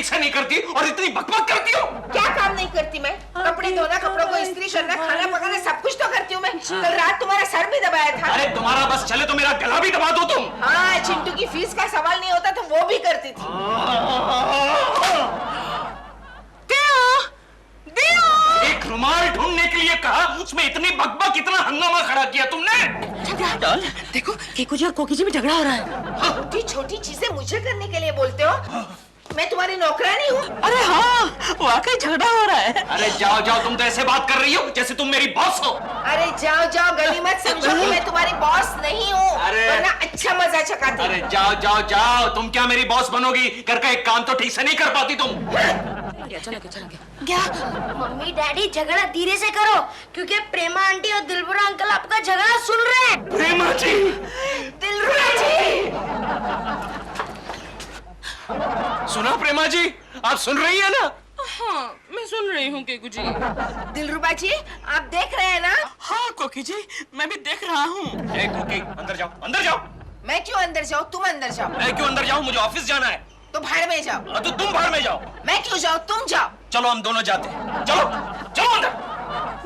से नहीं करती और इतनी बकबक करती हो। क्या काम नहीं करती मैं? कपड़े धोना, कपड़ों को इस्त्री करना, खाना पकाना, सब कुछ तो करती हूँ मैं। कल रात तुम्हारा सर भी दबाया था। अरे तुम्हारा बस चले तो मेरा गला भी दबा दो तुम। हाँ, चिंटू की फीस का सवाल नहीं होता तो वो भी करती थी। एक रुमाल ढूंढने के लिए कहा, उसमें इतनी बकबक, इतना हंगामा खड़ा किया तुमने। देखो केकू जी और कोकी जी में झगड़ा हो रहा है। छोटी छोटी चीजें मुझे करने के लिए बोलते हो? मैं तुम्हारी नौकरानी हूँ। अरे हाँ, वाकई झगड़ा हो रहा है। अरे जाओ जाओ, तुम तो ऐसे बात कर रही हो जैसे तुम मेरी बॉस हो। अरे जाओ जाओ, गली मत समझो कि मैं तुम्हारी बॉस नहीं हूँ, वरना अच्छा मजा चकाती। अरे जाओ जाओ जाओ, तुम क्या मेरी बॉस बनोगी? घर का एक काम तो ठीक से नहीं कर पाती तुम। चलो क्या मम्मी डैडी झगड़ा धीरे से करो, क्योंकि प्रेमा आंटी और दिलबरा अंकल आपका झगड़ा सुन रहे हैं। प्रेमा जी, दिलरुबा जी, सुना प्रेमा जी? आप सुन रही है ना? हाँ, मैं सुन रही हूँ केकू जी। दिलरुबा जी, आप देख रहे हैं ना? हाँ कोकी जी, मैं भी देख रहा हूँ। कोकी, अंदर जाओ, अंदर जाओ। मैं क्यों अंदर जाऊँ? तुम अंदर जाओ। मैं क्यों अंदर जाऊँ? मुझे ऑफिस जाना है। तो भाड़ में जाओ। तो तुम बाहर में जाओ। मैं क्यों जाऊँ? तुम जाओ। चलो हम दोनों जाते हैं। चलो चलो अंदर।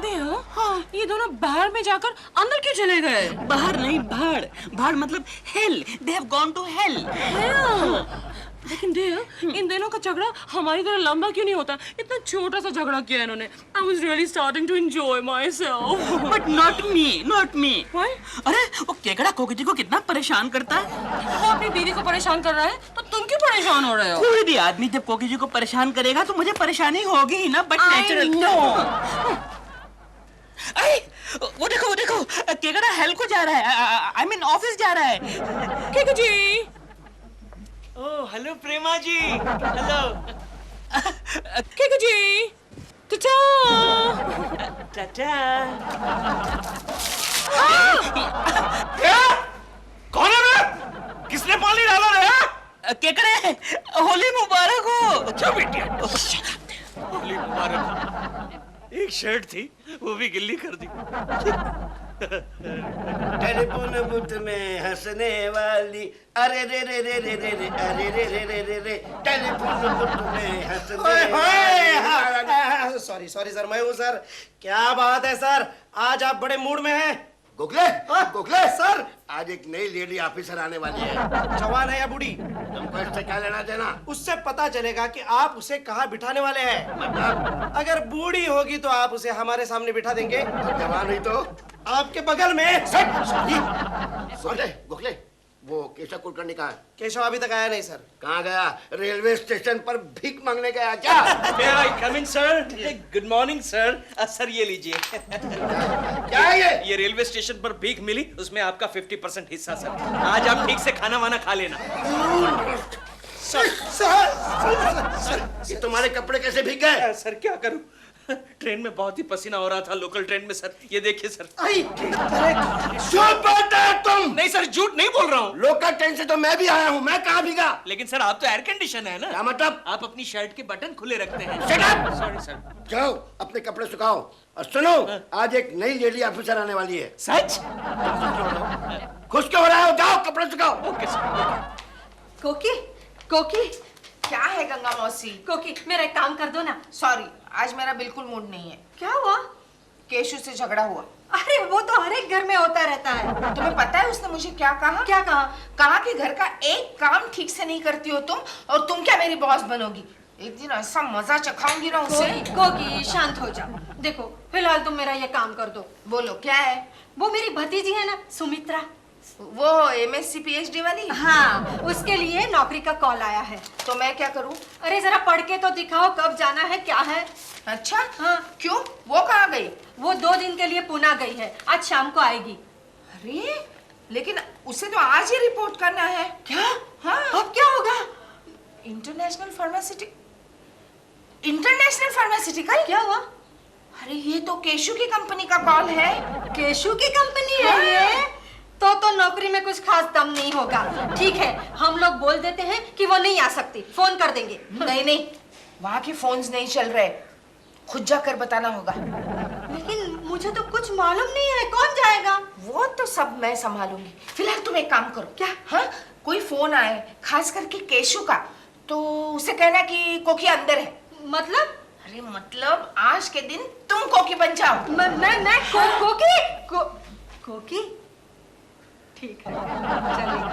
देव, हाँ, ये दोनों बाहर में जाकर अंदर क्यों चले गए? बाहर नहीं, भाड़। भाड़ मतलब hell. They have gone to hell. लेकिन देव, इन दोनों का झगड़ा हमारी तरह लंबा क्यों नहीं होता? इतना छोटा सा झगड़ा किया इन्होंने। I was really starting to enjoy myself. But not me, not me. Why? अरे वो केकड़ा कोकी जी को कितना परेशान करता है। वो अपनी बीवी को परेशान कर रहा है, तो तुम क्यों परेशान हो रहे हो? कोई भी आदमी जब कोकी जी को परेशान करेगा तो मुझे परेशानी होगी ही ना, बट नेचुरल। अरे वो देखो केकड़ा हेल को जा रहा है। I mean ऑफिस जा रहा है। केकू जी, ओह हेलो प्रेमा जी। हेलो केकू जी, टाटा। टाटा। क्या? कौन है मैं? किसने पानी डाला रे? केकड़े, होली मुबारक हो। अच्छा बेटिया, होली मुबारक। एक शर्ट थी, वो भी गिल्ली कर दी। टेलीफोन बूथ में हंसने वाली, अरे रे रे रे रे रे रे, अरे रे रे रे रे रे, टेलीफोन बूथ में हंसने वाली। सॉरी सर, मैं हूँ सर। क्या बात है सर, आज आप बड़े मूड में हैं। गोखले, गोखले सर, आज एक नई लेडी ऑफिसर आने वाली है। जवान है या बूढ़ी? तुमको इससे क्या लेना देना? उससे पता चलेगा कि आप उसे कहाँ बिठाने वाले हैं। मतलब अगर बूढ़ी होगी तो आप उसे हमारे सामने बिठा देंगे, जवान हुई तो आपके बगल में। गोखले, गोखले, वो केशव कुलकर्णी कहाँ है? केशव अभी तक आया नहीं सर। कहाँ गया? रेलवे स्टेशन पर भीख मांगने गया क्या? May I come in, sir? Good morning, sir. Sir ये लीजिए। क्या है ये? ये रेलवे स्टेशन पर भीख मिली, उसमें आपका 50% हिस्सा सर। आज आप ठीक से खाना वाना खा लेना। सर, ये तुम्हारे कपड़े कैसे भीग गए? सर क्या करूं? ट्रेन में बहुत ही पसीना हो रहा था, लोकल ट्रेन में सर। ये देखिए सर। झूठ बोलते हो तुम। नहीं सर, झूठ नहीं बोल रहा हूँ। लोकल ट्रेन से तो मैं भी आया हूँ, मैं कहाँ भीगा? लेकिन सर आप तो एयर कंडीशन है ना। क्या मतलब? आप अपनी शर्ट के बटन खुले रखते हैं। Shut up! Sorry sir. जाओ अपने कपड़े सुखाओ और सुनो, आज एक नई लेडी ऑफिसर आने वाली है। सच? खुश क्यों हो रहा हो? जाओ कपड़े सुखाओ। Okay sir. कोकी, कोकी, क्या है गंगा मौसी? कोकी, मेरा एक काम कर दो ना। सॉरी, आज मेरा बिल्कुल मूड नहीं है। क्या हुआ? केशु से झगड़ा हुआ। अरे वो तो हर एक घर में होता रहता है। तुम्हें पता है उसने मुझे क्या कहा? क्या कहा? कहा कि घर का एक काम ठीक से नहीं करती हो तुम, और तुम क्या मेरी बॉस बनोगी? एक दिन ऐसा मजा चखाऊंगी ना उसे। कोकी शांत हो जाओ। देखो फिलहाल तुम मेरा ये काम कर दो। बोलो क्या है? वो मेरी भतीजी है ना सुमित्रा, वो MSc PhD वाली? हाँ, उसके लिए नौकरी का कॉल आया है। तो मैं क्या करूं? अरे जरा पढ़ के तो दिखाओ कब जाना है, क्या है। अच्छा हाँ। क्यों, वो कहाँ गई? वो 2 दिन के लिए पुणे गई है, आज शाम को आएगी। अरे लेकिन उसे तो आज ही रिपोर्ट करना है। क्या? हाँ। अब क्या होगा? International pharmaceutical. क्या हुआ? अरे ये तो केशु की कंपनी का कॉल है। केशु की कंपनी है ये? तो नौकरी में कुछ खास दम नहीं होगा। ठीक है, हम लोग बोल देते हैं कि वो नहीं आ सकती, फोन कर देंगे। नहीं, वहाँ के फोन्स नहीं चल रहे, खुद जाकर बताना होगा। लेकिन मुझे तो कुछ मालूम नहीं है, कौन जाएगा? वो तो सब मैं संभालूंगी। फिलहाल तुम एक काम करो। क्या? हाँ, कोई फोन आए, खास करके केशु का, तो उसे कहना कि कोकी अंदर है। मतलब अरे मतलब आज के दिन तुम कोकी बन जाओ। मैं कोकी कोकी ठीक है चलेगा।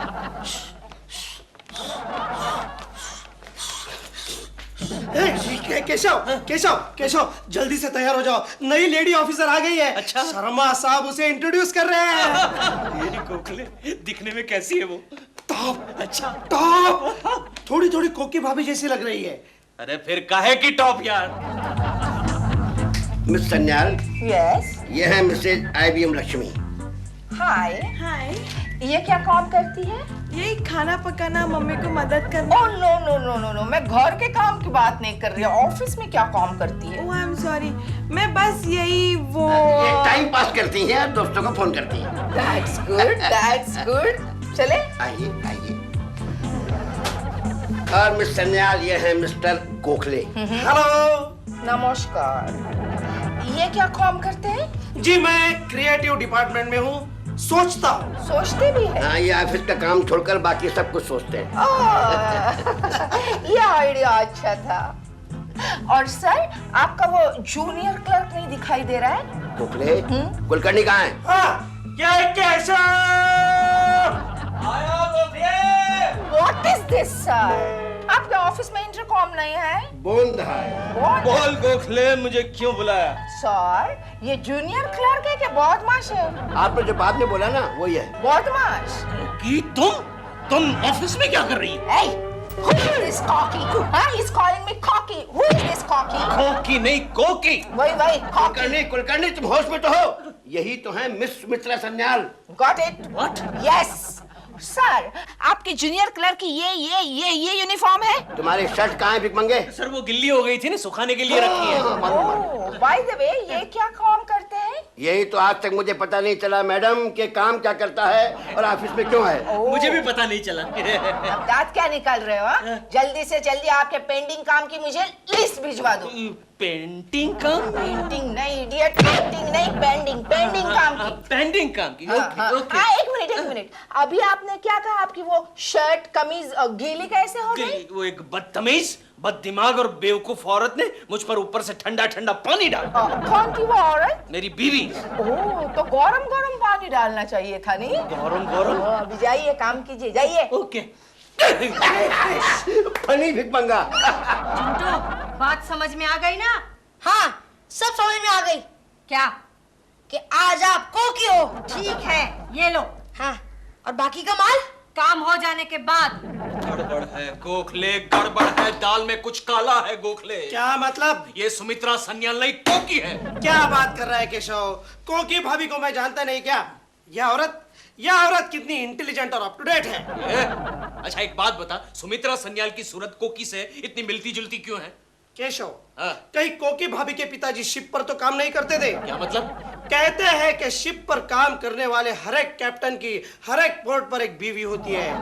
केशव केशव केशव जल्दी से तैयार हो जाओ, नई लेडी ऑफिसर आ गई है। अच्छा? शर्मा साहब उसे इंट्रोड्यूस कर रहे हैं। ये गोखले दिखने में कैसी है वो? टॉप अच्छा टॉप, थोड़ी थोड़ी कोकी भाभी जैसी लग रही है। अरे फिर काहे की टॉप यार? मिस सन्याल, यस ये है मिसेज IBM लक्ष्मी। हाय। हाय, ये क्या काम करती है? यही खाना पकाना, मम्मी को मदद करना। Oh no no no no no, मैं घर के काम की बात नहीं कर रही हूँ। ऑफिस में क्या काम करती है? ओह आई एम सॉरी, मैं बस यही वो ये टाइम पास करती हैं और दोस्तों को फोन करती हैं। That's good, that's good. चले? आइए आइए। और मिस सन्याल, ये है मिस्टर गोखले। हेलो नमस्कार। ये क्या काम करते हैं? जी, मैं क्रिएटिव डिपार्टमेंट में हूँ, सोचता हूँ। सोचते भी है? हाँ, ये ऑफिस का काम छोड़कर बाकी सब कुछ सोचते हैं। ये आइडिया अच्छा था। और सर, आपका वो जूनियर क्लर्क नहीं दिखाई दे रहा है? गोखले, कुलकर्णी कहाँ है? हाँ, क्या कैसा? What is this, sir? आपके ऑफिस में इंटरकॉम नहीं है? बूंद है। बोल गोखले, मुझे क्यों बुलाया? सर, ये जूनियर क्लर्क है कि बदमाश है? आपने जो बाद में बोला ना, वही है। बदमाश? कि तुम ऑफिस में क्या कर रही है? Hey, who is cocky? Huh? He's calling me cocky. Who is this cocky? कोकी नहीं कोकी। वही cocky. कुलकर्णी, कुलकर्णी, तुम होश में तो हो? यही तो है miss Sumitra Sanyal. Got it? What? Yes. Sir, आपके जूनियर क्लर्क की ये यूनिफॉर्म है? तुम्हारी शर्ट कहाँ है भिकमंगे? सर वो गिल्ली हो गई थी ना, सुखाने के लिए रखी है। ओह, बाय द वे, ये क्या काम करते हैं? यही तो आज तक मुझे पता नहीं चला मैडम कि काम क्या करता है और ऑफिस में क्यों है। मुझे भी पता नहीं चला। अब दांत क्या निकाल रहे हो? हाँ? जल्दी से जल्दी आपके पेंडिंग काम की मुझे लिस्ट भिजवा दो। पेंटिंग काम? पेंटिंग नहीं इडियट, पेंटिंग नहीं, पेंडिंग काम की। पेंटिंग काम की। हाँ, ओके। एक मिनट। अभी आपने क्या कहा? आपकी वो शर्ट कमीज गीली कैसे हो गई? वो एक बदतमीज, बददिमाग और बेवकूफ औरत ने मुझ पर ऊपर से ठंडा ठंडा पानी डाला। कौन थी वो औरत? मेरी बीवी। ओह, तो गरम गरम पानी डालना चाहिए था नहीं? गरम। अभी जाइए, काम कीजिए, जाइए। ओके। फनी भिकमंगा। चिंटू, बात समझ में आ गई ना? हाँ, सब समझ में आ गई। क्या? कि आज आप कोकी हो। ठीक है, ये लो। हाँ, और बाकी का माल काम हो जाने के बाद। गड़बड़ है गोखले, गड़बड़ है। दाल में कुछ काला है गोखले। क्या मतलब? ये सुमित्रा सन्याल नहीं कोकी है। क्या बात कर रहा है केशव? कोकी भाभी को मैं जानता नहीं क्या? यह औरत कितनी इंटेलिजेंट और अप टू डेट है। अच्छा एक बात बता, सुमित्रा सन्याल की सूरत कोकी से इतनी मिलती जुलती क्यों है? केशव, हाँ। कहीं कोकी भाभी के पिताजी शिप पर तो काम नहीं करते थे? क्या मतलब? कहते हैं कि शिप पर काम करने वाले हर एक कैप्टन की हर एक पोर्ट पर एक बीवी होती है।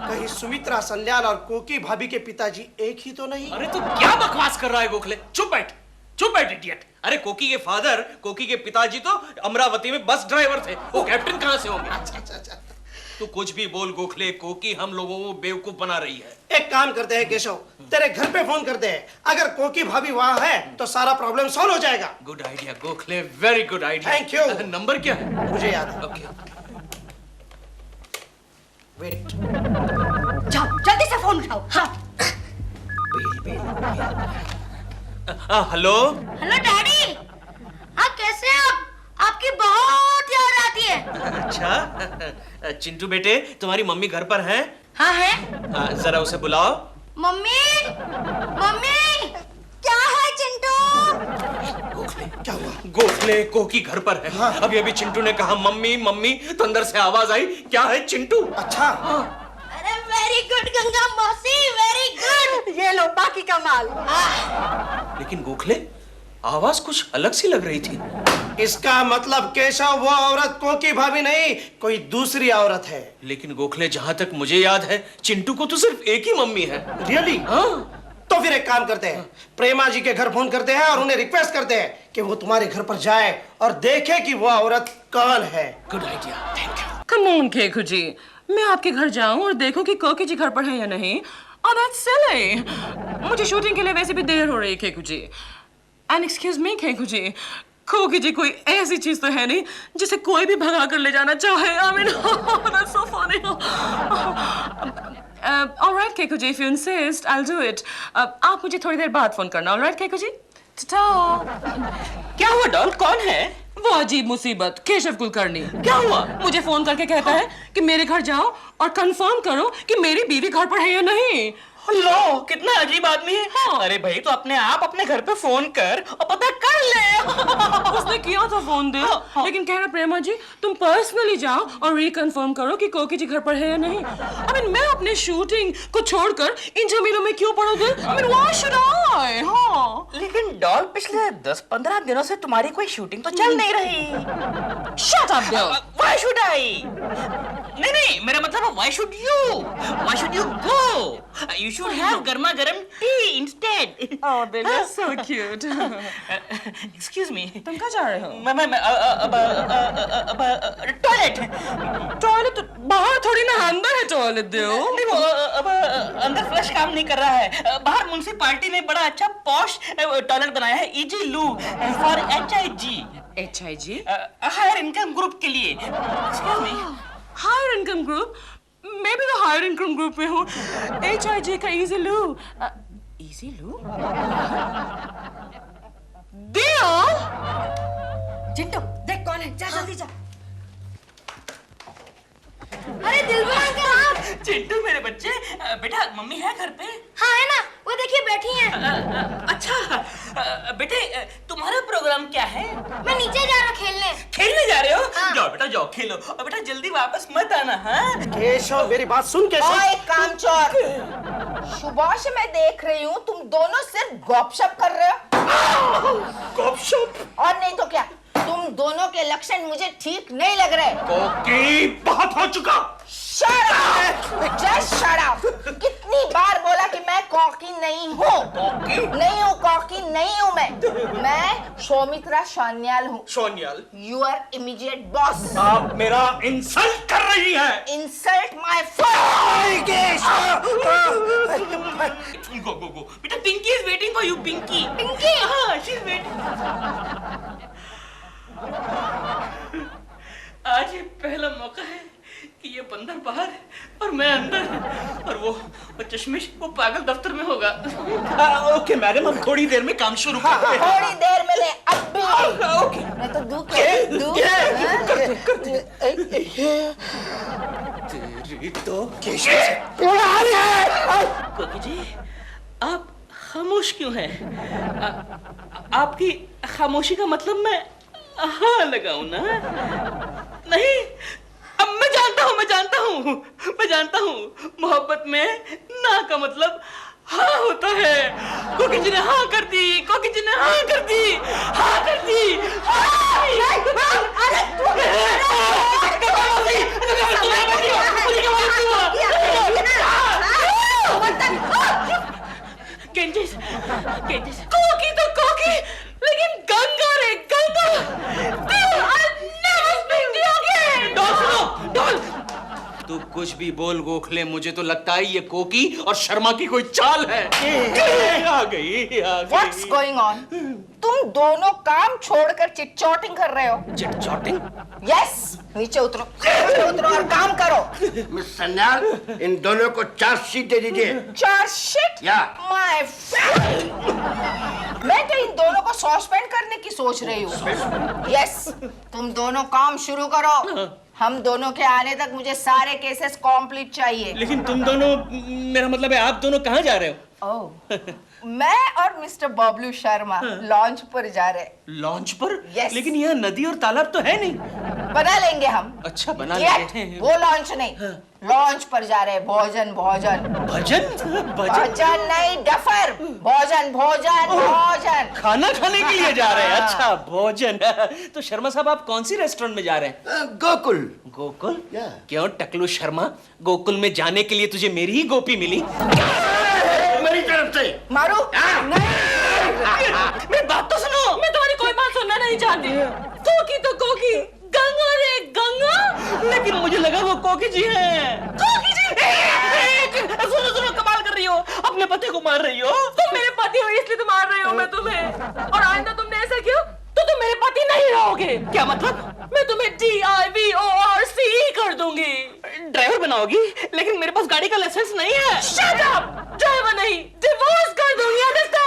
कहीं सुमित्रा सन्याल और कोकी भाभी के पिताजी एक ही तो नहीं? अरे तू क्या बकवास कर रहा है गोखले? चुप बैठ इडियट। अरे कोकी के फादर, कोकी के पिताजी तो अमरावती में बस ड्राइवर थे। वो कैप्टन कहां से होंगे? अच्छा। तू कुछ भी बोल गोखले, कोकी हम लोगों को बेवकूफ बना रही है। एक काम करते हैं केशव, तेरे घर पे फोन करते हैं। अगर कोकी भाभी वहां है तो सारा प्रॉब्लम सॉल्व हो जाएगा। Good idea Gokhale, very good idea. Thank you। Number क्या है? मुझे याद है। ओके। वेट। जाओ, जल्दी से फोन उठाओ। हाँ। हेलो। Hello daddy. हाँ, कैसे हैं आप? आपकी बहुत याद आती है। अच्छा चिंटू बेटे, तुम्हारी मम्मी घर पर है? हाँ है। जरा उसे बुलाओ। मम्मी, क्या है चिंटू? क्या हुआ? गोखले, कोकी घर पर है। हाँ। अभी चिंटू ने कहा मम्मी तो अंदर से आवाज आई, क्या है चिंटू? अच्छा। अरे वेरी गुड गंगा मौसी, वेरी गुड। ये लो बाकी का माल। लेकिन गोखले, आवाज कुछ अलग सी लग रही थी। इसका मतलब केशव, वो औरत कोकी भाभी नहीं, कोई दूसरी औरत है। लेकिन गोखले, जहां तक मुझे याद है, चिंटू को तो सिर्फ एक ही मम्मी है। रियली? हाँ। तो फिर एक काम करते हैं, प्रेमा जी के घर फोन करते हैं और उन्हें रिक्वेस्ट करते हैं कि वो तुम्हारे घर पर जाए और देखे कि वो औरत कौन है। Good idea, thank you. Come on Keku ji, मैं आपके घर जाऊं और देखूं कि कोकी जी घर पर है या नहीं, Oh, that's silly. मुझे शूटिंग के लिए वैसे भी देर हो रही है केकू जी. And excuse me केकू जी, कोकी जी कोई ऐसी चीज तो है नहीं जिसे कोई भी भगा कर ले जाना चाहे. I mean, that's so funny. All right Keku ji, if you insist, I'll do it. आप मुझे थोड़ी देर बाद फोन करना. All right केकू जी? क्या हुआ डॉल, कौन है? वो अजीब मुसीबत केशव कुलकर्णी. क्या हुआ? मुझे फोन करके कहता है कि मेरे घर जाओ और कंफर्म करो कि मेरी बीवी घर पर है या नहीं. लो, कितना अजीब आदमी है. हाँ. अरे भाई, तो अपने आप अपने घर पे फोन कर और पता कर ले. उसने किया था फोन दे, लेकिन कह रहा प्रेमा जी तुम पर्सनली जाओ और रिकंफर्म करो कि कोकी जी घर पर है या नहीं. I mean, मैं अपने शूटिंग को छोड़कर इन झमेलों में क्यों पड़ूं दिल? I mean, why should I? हाँ. लेकिन डॉल, पिछले 10-15 दिनों से तुम्हारी कोई शूटिंग तो चल नहीं रही. Shut up, Bill. Why should I? नहीं, मेरा मतलब why should you? Why should you go? You should have गर्मा गर्म tea instead. Oh, Bill, you're so cute. Excuse me. तुम कहाँ जा रहे हो? मैं टॉयलेट. टॉयलेट बाहर थोड़ी ना, अंदर है टॉयलेट दो. नहीं, वो अब अंदर फ्लश काम नहीं कर रहा है. बाहर म्युनिसिपैलिटी ने बड़ा अच्छा पॉश टॉयलेट बनाया है, इजी लू for HIG. HIG? Higher income group के लिए. Excuse me. Higher income group? मैं भी तो हायर इनकम ग्रुप में हूँ. HIG का इजी लू. इजी लू? दिया? चिंटू देख कौन है, जा जल्दी जा. अरे दिलबर अंकल आप. चिंटू मेरे बच्चे, बेटा मम्मी है घर पे? हाँ है ना, वो देखिए बैठी हैं. अच्छा बेटे, तुम्हारा प्रोग्राम क्या है? मैं नीचे जा रहा खेलने. खेलने जा रहे हो? हाँ. जाओ बेटा जाओ खेलो, और बेटा जल्दी वापस मत आना. हाँ केशव मेरी बात सुन केशव. ओए कामचोर, सुबह से मैं देख रही हूँ तुम दोनों सिर्फ गपशप कर रहे हो. गपशप? और नहीं तो क्या, तुम दोनों के लक्षण मुझे ठीक नहीं लग रहे. कोकी, बहुत हो चुका. Shut up! Just shut up! कितनी बार बोला कि मैं कॉकी नहीं हूँ. नहीं हूँ कॉकी, नहीं हूँ मैं सौमित्रा सान्याल हूँ. सोनियाल, Your immediate boss. आप मेरा इंसल्ट कर रही है. Insult my father. go. बेटा Pinky is waiting for you. Pinky. हाँ, she is waiting. आज ये पहला मौका है कि ये बंदर बाहर और मैं अंदर, और वो चश्मिश वो पागल दफ्तर में होगा. ओके मैडम, हम थोड़ी देर में काम शुरू करते हैं. थोड़ी देर में ले, अब भी. मैं तो दूध तेरी तो कोकी जी, आप खामोश क्यों हैं? आपकी खामोशी का मतलब मैं हाँ लगाऊं ना? नहीं, अब मैं जानता हूँ मोहब्बत में ना का मतलब हाँ होता है. कोकी जी ने हाँ कर दी. केंजिस कोकी तो कोकी, लेकिन गंगा रे गंगा. डॉल, तू कुछ भी बोल गोखले, मुझे तो लगता है ये कोकी और शर्मा की कोई चाल है. आ गई. What's going on? तुम दोनों काम छोड़कर चिट-चॉटिंग कर रहे हो. चिट-चॉटिंग? Yes, नीचे उतरो और काम करो. मिस सन्याल, इन दोनों को चार्जशीट दे दीजिए. चार्जशीट? या. My friend. मैं तो इन दोनों को सस्पेंड करने की सोच रही हूँ. Yes, तुम दोनों काम शुरू करो. हम दोनों के आने तक मुझे सारे केसेस कंप्लीट चाहिए. लेकिन तुम दोनों, मेरा मतलब है आप दोनों कहाँ जा रहे हो? मैं और मिस्टर बबलू शर्मा लॉन्च पर जा रहे. लॉन्च पर? Yes. लेकिन यहाँ नदी और तालाब तो है नहीं. बना लेंगे हम. अच्छा, बना Yet, लेंगे. वो लॉन्च नहीं, लॉन्च पर जा रहे. भोजन नहीं, डफर. भोजन. खाना खाने के लिए जा रहे हैं. अच्छा, भोजन. तो शर्मा साहब, आप कौन सी रेस्टोरेंट में जा रहे हैं? गोकुल? क्यों टकलू शर्मा, गोकुल में जाने के लिए तुझे मेरी ही गोपी मिली? मेरी तरफ से मारो. मेरी बात तो सुनो. मैं तुम्हारी कोई बात सुनना नहीं चाहती. कोकी तो कोकी, गंगा रे गंगा. लेकिन मुझे लगा वो कोकी जी हैं. कोकी जी? सुनो, कमाल कर रही हो. अपने पति को मार रही हो? तुम मेरे पति हो इसलिए तो मार रहे हो मैं तुम्हें, और आइंदा तुमने ऐसा किया तो तुम मेरे पति नहीं रहोगे। क्या मतलब? मैं तुम्हें DIVORCE कर दूंगी। ड्राइवर बनाओगी? लेकिन मेरे पास गाड़ी का लाइसेंस नहीं है। Shut up! ड्राइवर नहीं, डिवोर्स कर दूंगी, अंडरस्टैंड?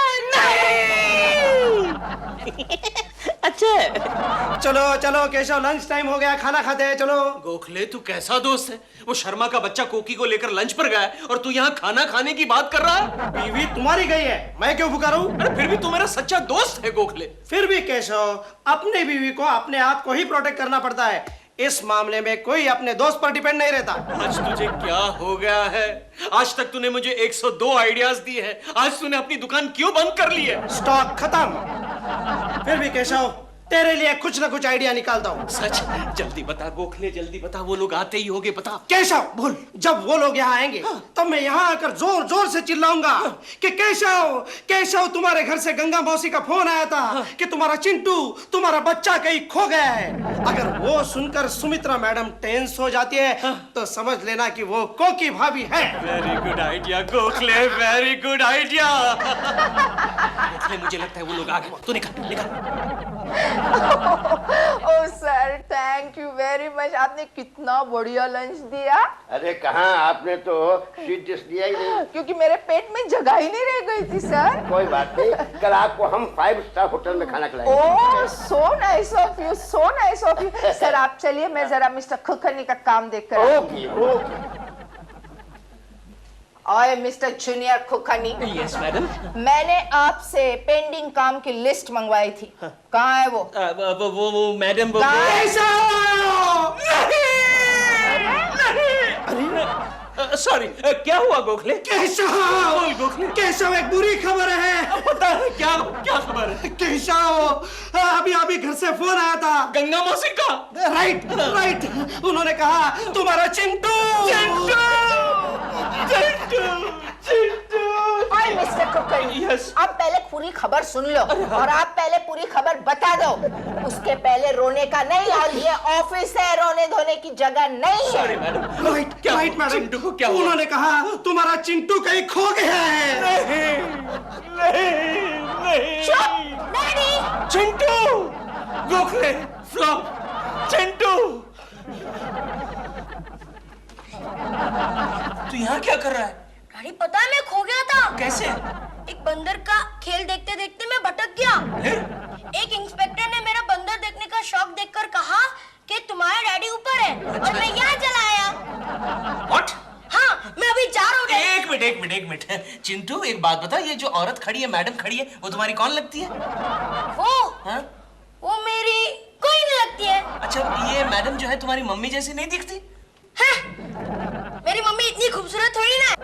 अच्छा। चलो चलो केशव, लंच टाइम हो गया, खाना खाते हैं, चलो। गोखले तू कैसा दोस्त है? वो शर्मा का बच्चा कोकी को लेकर लंच पर गया है और तू यहाँ खाना खाने की बात कर रहा है। बीवी तुम्हारी गई है, मैं क्यों भूखा रहूं? अरे फिर भी तू मेरा सच्चा दोस्त है गोखले। फिर भी केशव, अपनी बीवी को अपने आप को ही प्रोटेक्ट करना पड़ता है। इस मामले में कोई अपने दोस्त पर डिपेंड नहीं रहता। आज तुझे क्या हो गया है? आज तक तूने मुझे 102 आइडियाज दिए हैं, आज तूने अपनी दुकान क्यों बंद कर ली है? स्टॉक खत्म। फिर भी केशव, तेरे लिए कुछ ना कुछ आइडिया निकालता हूँ। सच? जल्दी बता गोखले, जल्दी बता। वो लोग आते ही होंगे, बता। केशव बोल, जब वो लोग यहाँ आएंगे तब मैं यहाँ आकर जोर जोर से चिल्लाऊंगा कि केशव केशव, तुम्हारे घर से गंगा मौसी का फोन आया था कि तुम्हारा चिंटू, तुम्हारा बच्चा कहीं खो गया है। अगर वो सुनकर सुमित्रा मैडम टेंस हो जाती है तो समझ लेना कि वो कोकी भाभी है। Very good idea Gokhale, very good idea. मुझे लगता है वो लोग आ गए। तू निकल निकल। Oh sir, thank you very much. आपने कितना बढ़िया लंच दिया। अरे कहाँ, आपने तो स्वीट डिश दिया ही नहीं। क्योंकि मेरे पेट में जगह ही नहीं रह गई थी सर। कोई बात नहीं, कल आपको हम 5 स्टार होटल में खाना खिलाएंगे। Oh so nice of you, so nice of you. Sir आप चलिए, मैं जरा मिस्टर कुलकर्णी का काम देख कर। Okay okay. ओए mister junior Kulkarni. Yes madam. मैंने आपसे पेंडिंग काम की लिस्ट मंगवाई थी, कहाँ है वो? वो मैडम वो सॉरी, क्या हुआ गोखले? केशव गोखले, केशव, एक बुरी खबर है। पता है क्या? क्या खबर है? केशव, अभी अभी घर से फोन आया था गंगा मौसी का। राइट राइट, उन्होंने कहा तुम्हारा चिंटू ओए मिस्टर कुलकर्णी, Yes. आप पहले पूरी खबर सुन लो और आप पहले पूरी खबर बता दो। उसके पहले रोने का नहीं, और ये ऑफिस है, रोने धोने की जगह नहीं है। मैडम राइट क्या राइट हुआ? मैडम, चिंटू को क्या हुआ? उन्होंने कहा तुम्हारा चिंटू कहीं खो गया है। नहीं चुप, डैडी। चिंटू, गोखले, फ्लॉप, चिंटू। तू यहाँ क्या कर रहा है? डैडी पता है मैं खो गया था। कैसे? एक बंदर का खेल देखते देखते मैं भटक गया। एक इंस्पेक्टर ने मेरा बंदर देखने का शौक देखकर कहा कि तुम्हारा डैडी ऊपर है, और मैं यहाँ चला आया। What? हाँ, मैं अभी जा रहा हूँ डैडी। एक मिनट। चिंटू एक बात बता, ये जो औरत खड़ी है, मैडम खड़ी है, वो तुम्हारी कौन लगती है? हाँ? वो मेरी कोई नहीं लगती है। अच्छा, ये मैडम जो है तुम्हारी मम्मी जैसी नहीं दिखती? मेरी मम्मी इतनी खूबसूरत थोड़ी ना।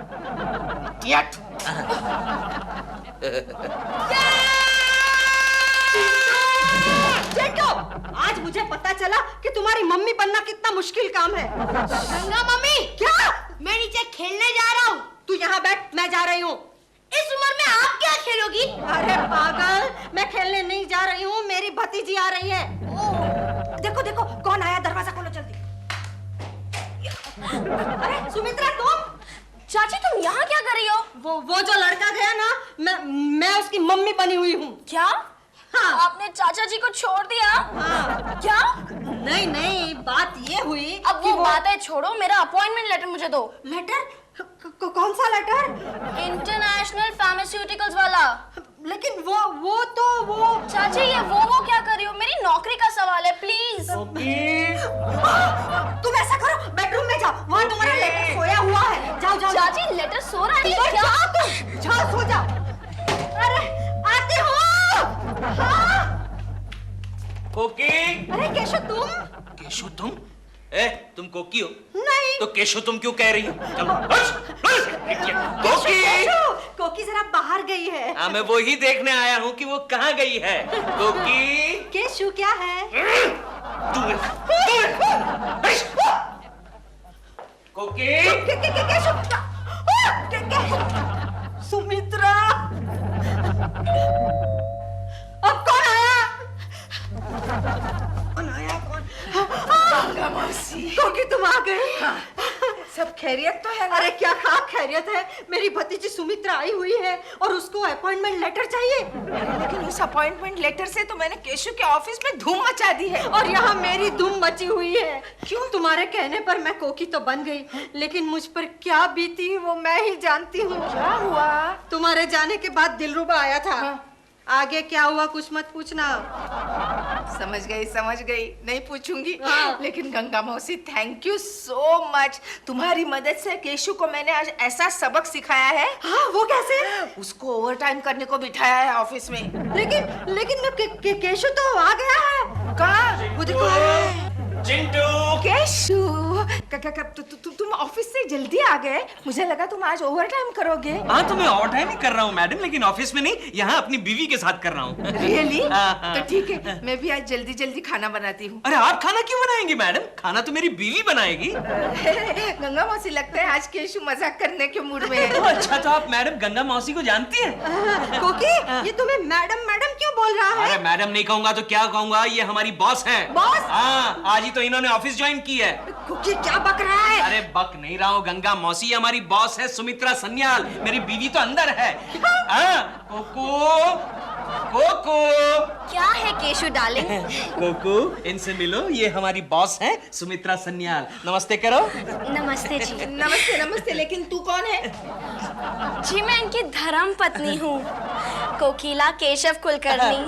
चिंटू, आज मुझे पता चला कि तुम्हारी मम्मी बनना कितना मुश्किल काम है। गंगा मम्मी, क्या? मैं नीचे खेलने जा रहा हूँ। तू यहाँ बैठ, मैं जा रही हूँ। इस उम्र में आप क्या खेलोगी? अरे पागल, मैं खेलने नहीं जा रही हूँ, मेरी भतीजी आ रही है। देखो देखो कौन आया, दरवाजा खोलो जल्दी। अरे सुमित्रा, तुम? चाची तुम यहाँ क्या कर रही हो? वो जो लड़का गया ना, मैं उसकी मम्मी बनी हुई हूँ। क्या? हाँ। आपने चाचा जी को छोड़ दिया? हाँ। क्या? नहीं, बात ये हुई। अब वो बातें छोड़ो, मेरा अपॉइंटमेंट लेटर मुझे दो। लेटर? कौन सा लेटर? इंटरनेशनल फार्मास्यूटिकल्स वाला। लेकिन वो चाची ये वो क्या कर रही हो? मेरी नौकरी का सवाल है, प्लीज। तुम ऐसा करो, बेडरूम में जाओ, वहाँ तुम्हारा लेटर सोया हुआ है। जाओ। चाची लेटर सो रहा है क्या? जाओ, सो जाओ। अरे आती हूँ। हाँ। कोकी। अरे केशव, तुम? केशु तुम? तुम कोकी हो? नहीं। तो केशु तुम क्यों कह रही हो? चलो कोकी जरा बाहर गई है। हाँ, मैं वो ही देखने आया हूँ कि वो कहाँ गई है। कोकी। केशु क्या है? कोकी। केशु। सुमित्रा, अब कौन आया? कोकी तुम आ गए? सब खैरियत तो है ना? अरे क्या खैरियत है, मेरी भतीजी सुमित्रा आई हुई है और उसको अपॉइंटमेंट लेटर चाहिए। लेकिन उस अपॉइंटमेंट लेटर से तो मैंने केशव के ऑफिस में धूम मचा दी है। और यहाँ मेरी धूम मची हुई है। क्यों? तुम्हारे कहने पर मैं कोकी तो बन गई, लेकिन मुझ पर क्या बीती वो मैं ही जानती हूँ। क्या हुआ? तुम्हारे जाने के बाद दिलरुबा आया था। आगे क्या हुआ कुछ मत पूछना। समझ गई, नहीं पूछूंगी। हाँ। लेकिन गंगा मौसी, थैंक यू सो मच। तुम्हारी मदद से केशव को मैंने आज ऐसा सबक सिखाया है। हाँ, वो कैसे? उसको ओवर टाइम करने को बिठाया है ऑफिस में। लेकिन केशव तो आ गया है। कहाँ? वो देखो आ गया है। चिंटू, केशव, तुम ऑफिस से जल्दी आ गए। मुझे लगा तुम आज ओवर टाइम करोगे। हाँ तो मैं ओवर टाइम ही कर रहा हूँ मैडम, लेकिन ऑफिस में नहीं, यहाँ अपनी बीवी के साथ कर रहा हूँ। रियली? हाँ। तो ठीक है, मैं भी आज जल्दी जल्दी खाना बनाती हूँ। अरे आप खाना क्यों बनाएंगी मैडम? खाना तो मेरी बीवी बनाएगी। गंगा मौसी, लगता है आज केशव मजाक करने के मूड में है। अच्छा, तो आप मैडम गंगा मौसी को जानती हैं? कोकी, ये तुम्हें मैडम मैडम क्यों बोल रहा है? अरे मैडम नहीं कहूंगा तो क्या कहूंगा, ये हमारी बॉस है। बॉस? हाँ, आज ही तो इन्होंने ऑफिस ज्वाइन की है। कोकी क्या बक रहा है? अरे बक नहीं रहा हूँ, गंगा मौसी हमारी बॉस है, सुमित्रा सन्याल। मेरी बीवी तो अंदर है। हाँ, कोको क्या है केशव डार्लिंग? कोको, इनसे मिलो, ये हमारी बॉस है सुमित्रा सन्याल। नमस्ते करो। नमस्ते जी। नमस्ते, लेकिन तू कौन है? जी मैं इनकी धर्म पत्नी हूँ, कोकिला केशव कुलकर्णी।